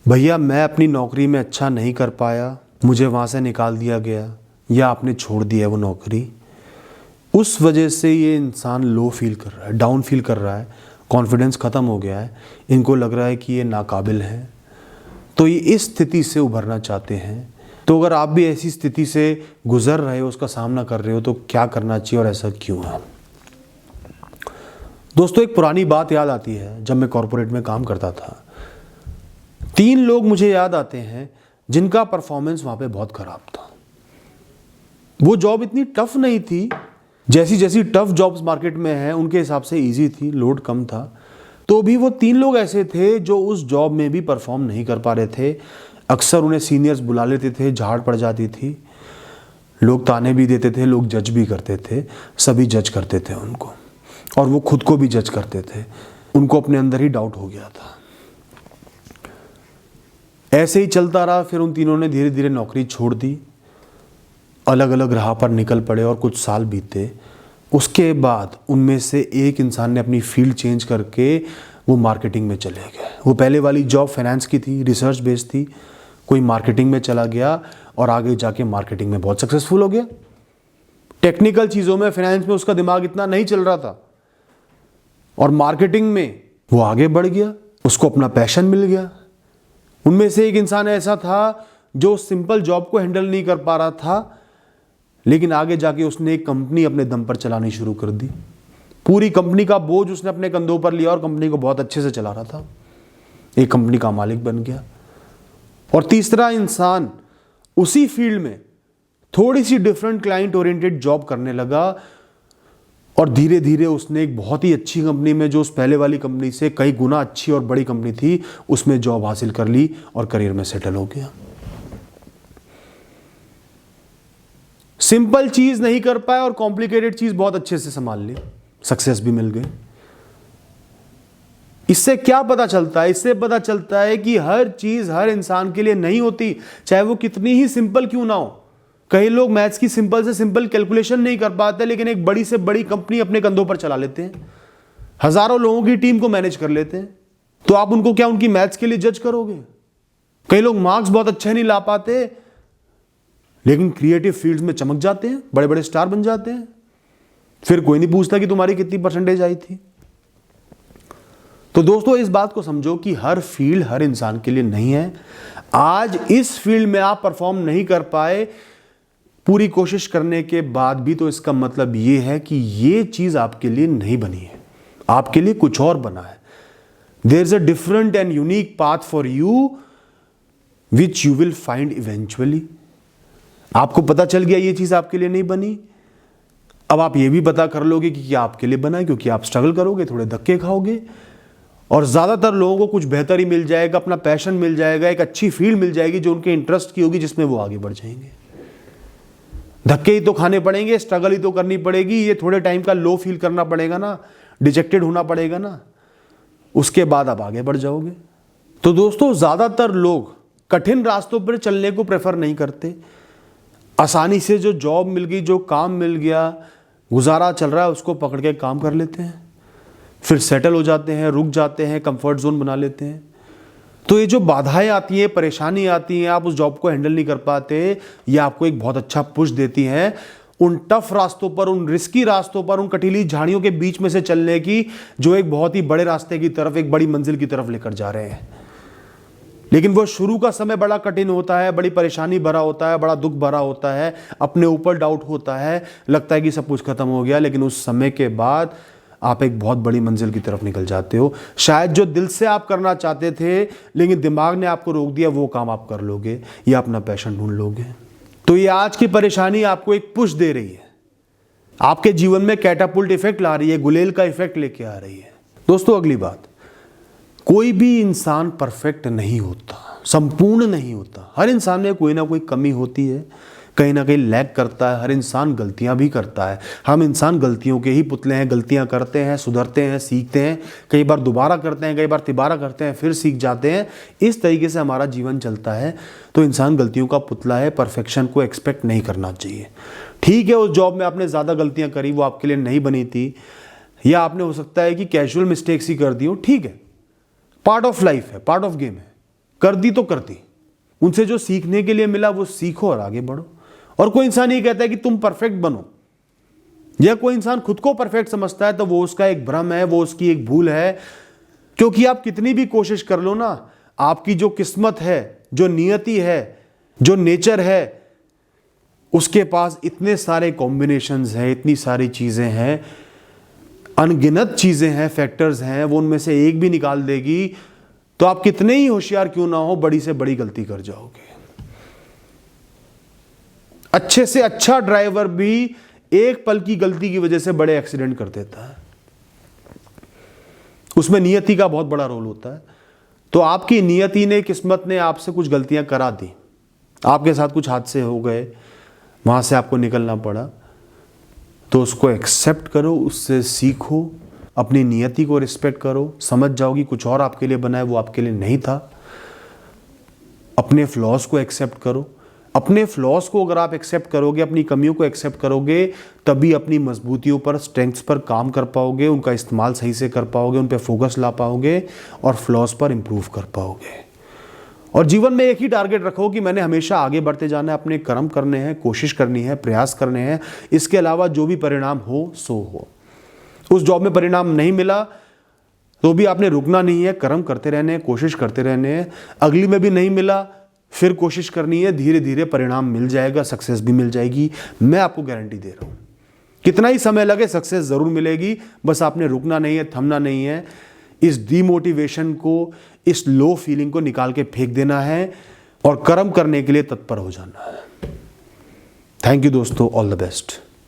भैया मैं अपनी नौकरी में अच्छा नहीं कर पाया, मुझे वहाँ से निकाल दिया गया या आपने छोड़ दिया वो नौकरी, उस वजह से ये इंसान लो फील कर रहा है, डाउन फील कर रहा है, कॉन्फिडेंस ख़त्म हो गया है, इनको लग रहा है कि ये नाकाबिल है। तो ये इस स्थिति से उभरना चाहते हैं। तो अगर आप भी ऐसी स्थिति से गुजर रहे हो, उसका सामना कर रहे हो, तो क्या करना चाहिए और ऐसा क्यों है? दोस्तों, एक पुरानी बात याद आती है। जब मैं कॉरपोरेट में काम करता था, 3 लोग मुझे याद आते हैं जिनका परफॉर्मेंस वहाँ पे बहुत ख़राब था। वो जॉब इतनी टफ नहीं थी, जैसी जैसी टफ जॉब्स मार्केट में है उनके हिसाब से इजी थी, लोड कम था। तो भी वो 3 लोग ऐसे थे जो उस जॉब में भी परफॉर्म नहीं कर पा रहे थे। अक्सर उन्हें सीनियर्स बुला लेते थे, झाड़ पड़ जाती थी, लोग ताने भी देते थे, लोग जज भी करते थे, सभी जज करते थे उनको, और वो खुद को भी जज करते थे। उनको अपने अंदर ही डाउट हो गया था। ऐसे ही चलता रहा। फिर उन तीनों ने धीरे धीरे नौकरी छोड़ दी, अलग अलग राह पर निकल पड़े और कुछ साल बीते। उसके बाद उनमें से एक इंसान ने अपनी फील्ड चेंज करके वो मार्केटिंग में चले गए। वो पहले वाली जॉब फाइनेंस की थी, रिसर्च बेस्ड थी, कोई मार्केटिंग में चला गया और आगे जाके मार्केटिंग में बहुत सक्सेसफुल हो गया। टेक्निकल चीज़ों में, फाइनेंस में उसका दिमाग इतना नहीं चल रहा था, और मार्केटिंग में वो आगे बढ़ गया, उसको अपना पैशन मिल गया। उनमें से एक इंसान ऐसा था जो सिंपल जॉब को हैंडल नहीं कर पा रहा था, लेकिन आगे जाके उसने एक कंपनी अपने दम पर चलानी शुरू कर दी। पूरी कंपनी का बोझ उसने अपने कंधों पर लिया और कंपनी को बहुत अच्छे से चला रहा था, एक कंपनी का मालिक बन गया। और तीसरा इंसान उसी फील्ड में थोड़ी सी डिफरेंट क्लाइंट ओरिएंटेड जॉब करने लगा, और धीरे धीरे उसने एक बहुत ही अच्छी कंपनी में, जो उस पहले वाली कंपनी से कई गुना अच्छी और बड़ी कंपनी थी, उसमें जॉब हासिल कर ली और करियर में सेटल हो गया। सिंपल चीज नहीं कर पाए और कॉम्प्लिकेटेड चीज बहुत अच्छे से संभाल ली, सक्सेस भी मिल गई। इससे क्या पता चलता है? इससे पता चलता है कि हर चीज हर इंसान के लिए नहीं होती, चाहे वो कितनी ही सिंपल क्यों ना हो। कई लोग मैथ्स की सिंपल से सिंपल कैलकुलेशन नहीं कर पाते, लेकिन एक बड़ी से बड़ी कंपनी अपने कंधों पर चला लेते हैं, हजारों लोगों की टीम को मैनेज कर लेते हैं। तो आप उनको क्या उनकी मैथ्स के लिए जज करोगे? कई लोग मार्क्स बहुत अच्छे नहीं ला पाते, लेकिन क्रिएटिव फील्ड्स में चमक जाते हैं, बड़े बड़े स्टार बन जाते हैं। फिर कोई नहीं पूछता कि तुम्हारी कितनी परसेंटेज आई थी। तो दोस्तों, इस बात को समझो कि हर फील्ड हर इंसान के लिए नहीं है। आज इस फील्ड में आप परफॉर्म नहीं कर पाए पूरी कोशिश करने के बाद भी, तो इसका मतलब यह है कि यह चीज आपके लिए नहीं बनी है, आपके लिए कुछ और बना है। There is a different and unique path for you which you will find eventually. आपको पता चल गया ये चीज आपके लिए नहीं बनी, अब आप ये भी पता कर लोगे कि क्या आपके लिए बना है, क्योंकि आप स्ट्रगल करोगे, थोड़े धक्के खाओगे, और ज्यादातर लोगों को कुछ बेहतर ही मिल जाएगा, अपना पैशन मिल जाएगा, एक अच्छी फील्ड मिल जाएगी जो उनके इंटरेस्ट की होगी, जिसमें वो आगे बढ़ जाएंगे। धक्के ही तो खाने पड़ेंगे, स्ट्रगल ही तो करनी पड़ेगी, ये थोड़े टाइम का लो फील करना पड़ेगा ना, डिजेक्टेड होना पड़ेगा ना, उसके बाद आप आगे बढ़ जाओगे। तो दोस्तों, ज्यादातर लोग कठिन रास्तों पर चलने को प्रेफर नहीं करते। आसानी से जो जॉब मिल गई, जो काम मिल गया, गुजारा चल रहा है, उसको पकड़ के काम कर लेते हैं, फिर सेटल हो जाते हैं, रुक जाते हैं, कंफर्ट जोन बना लेते हैं। तो ये जो बाधाएं आती हैं, परेशानी आती हैं, आप उस जॉब को हैंडल नहीं कर पाते, ये आपको एक बहुत अच्छा पुश देती हैं उन टफ रास्तों पर, उन रिस्की रास्तों पर, उन कटीली झाड़ियों के बीच में से चलने की, जो एक बहुत ही बड़े रास्ते की तरफ, एक बड़ी मंजिल की तरफ लेकर जा रहे हैं। लेकिन वो शुरू का समय बड़ा कठिन होता है, बड़ी परेशानी भरा होता है, बड़ा दुख भरा होता है, अपने ऊपर डाउट होता है, लगता है कि सब कुछ खत्म हो गया, लेकिन उस समय के बाद आप एक बहुत बड़ी मंजिल की तरफ निकल जाते हो। शायद जो दिल से आप करना चाहते थे, लेकिन दिमाग ने आपको रोक दिया, वो काम आप कर लोगे या अपना पैशन ढूंढ लोगे। तो ये आज की परेशानी आपको एक पुश दे रही है, आपके जीवन में कैटापुल्ट इफेक्ट ला रही है, गुलेल का इफेक्ट लेके आ रही है। दोस्तों, अगली बात, कोई भी इंसान परफेक्ट नहीं होता, संपूर्ण नहीं होता। हर इंसान में कोई ना कोई कमी होती है, कहीं ना कहीं लैग करता है। हर इंसान गलतियां भी करता है। हम इंसान गलतियों के ही पुतले हैं, गलतियां करते हैं, सुधरते हैं, सीखते हैं, कई बार दोबारा करते हैं, कई बार तिबारा करते हैं, फिर सीख जाते हैं। इस तरीके से हमारा जीवन चलता है। तो इंसान गलतियों का पुतला है, परफेक्शन को एक्सपेक्ट नहीं करना चाहिए। ठीक है, उस जॉब में आपने ज़्यादा गलतियां करी, वो आपके लिए नहीं बनी थी, या आपने हो सकता है कि कैजुअल मिस्टेक्स ही कर दी हो, ठीक है, पार्ट ऑफ लाइफ है, पार्ट ऑफ गेम है। कर दी तो कर दी, उनसे जो सीखने के लिए मिला वो सीखो और आगे बढ़ो। और कोई इंसान ये कहता है कि तुम परफेक्ट बनो, या कोई इंसान खुद को परफेक्ट समझता है, तो वो उसका एक भ्रम है, वो उसकी एक भूल है। क्योंकि आप कितनी भी कोशिश कर लो ना, आपकी जो किस्मत है, जो नियति है, जो नेचर है, उसके पास इतने सारे कॉम्बिनेशंस हैं, इतनी सारी चीजें हैं, अनगिनत चीजें हैं, फैक्टर्स हैं, वो उनमें से एक भी निकाल देगी तो आप कितने ही होशियार क्यों ना हो, बड़ी से बड़ी गलती कर जाओगे। अच्छे से अच्छा ड्राइवर भी एक पल की गलती की वजह से बड़े एक्सीडेंट कर देता है। उसमें नियति का बहुत बड़ा रोल होता है। तो आपकी नियति ने, किस्मत ने आपसे कुछ गलतियां करा दी, आपके साथ कुछ हादसे हो गए, वहां से आपको निकलना पड़ा, तो उसको एक्सेप्ट करो, उससे सीखो, अपनी नियति को रिस्पेक्ट करो। समझ जाओगी कुछ और आपके लिए बना है, वो आपके लिए नहीं था। अपने फ्लॉज को एक्सेप्ट करो। अपने फ्लॉज को अगर आप एक्सेप्ट करोगे, अपनी कमियों को एक्सेप्ट करोगे, तभी अपनी मजबूतियों पर, स्ट्रेंथ्स पर काम कर पाओगे, उनका इस्तेमाल सही से कर पाओगे, उन पर फोकस ला पाओगे और फ्लॉज पर इंप्रूव कर पाओगे। और जीवन में एक ही टारगेट रखो कि मैंने हमेशा आगे बढ़ते जाना है, अपने कर्म करने हैं, कोशिश करनी है, प्रयास करने हैं। इसके अलावा जो भी परिणाम हो सो हो। उस जॉब में परिणाम नहीं मिला तो भी आपने रुकना नहीं है, कर्म करते रहने हैं, कोशिश करते रहने हैं। अगली में भी नहीं मिला, फिर कोशिश करनी है, धीरे धीरे परिणाम मिल जाएगा, सक्सेस भी मिल जाएगी। मैं आपको गारंटी दे रहा हूं, कितना ही समय लगे सक्सेस जरूर मिलेगी। बस आपने रुकना नहीं है, थमना नहीं है। इस डीमोटिवेशन को, इस लो फीलिंग को निकाल के फेंक देना है और कर्म करने के लिए तत्पर हो जाना है। थैंक यू दोस्तों, ऑल द बेस्ट।